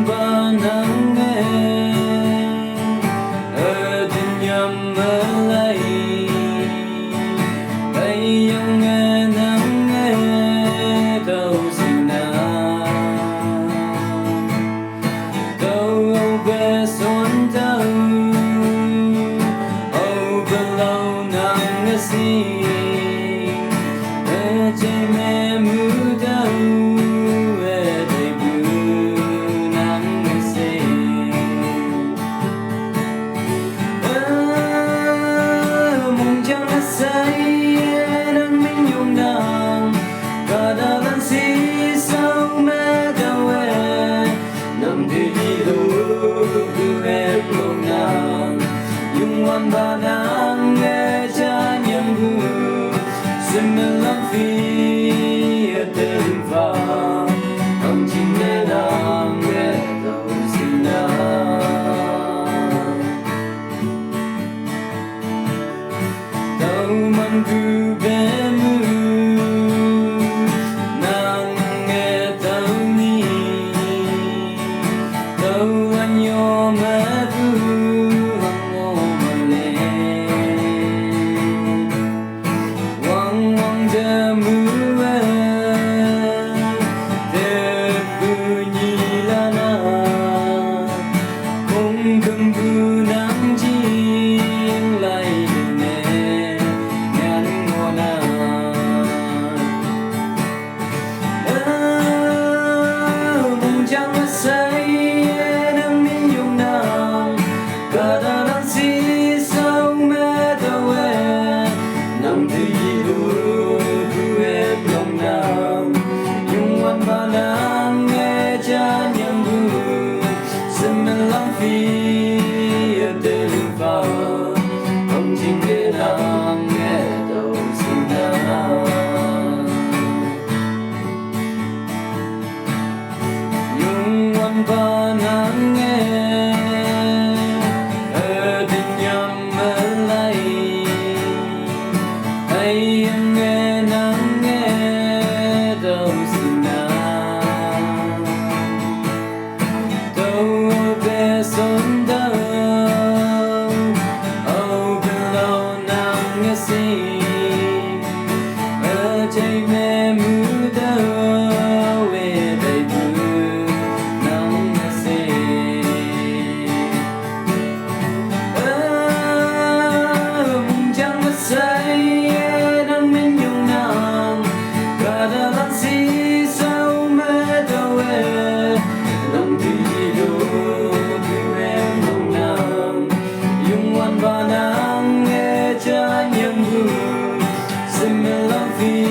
ba nắng nghe ở trên nhầm mơ lấy tay yang nghe nắng nghe đâu xin nào đâu về xuân đâu âu bên lâu nắng nghe xin ở trên mẹ mưa đâu ba nắng nghe cha nhầm hư xin mình lắm phi tên vào ông chính nghe nam nghe đầu xin đâu man cứ bé mưa nắng nghe đâu ni đâu anh nhớ mẹ vui ba nắng nghe ở tình nhầm mơ lấy hay em nghe nắng nghe đâu xin nào đâu về xuân đâu âu bên lâu nắng nghe xin ở trái mẹ mưa đâu về đây ba nắng nghe cha nhầm hư xin mình lắm phi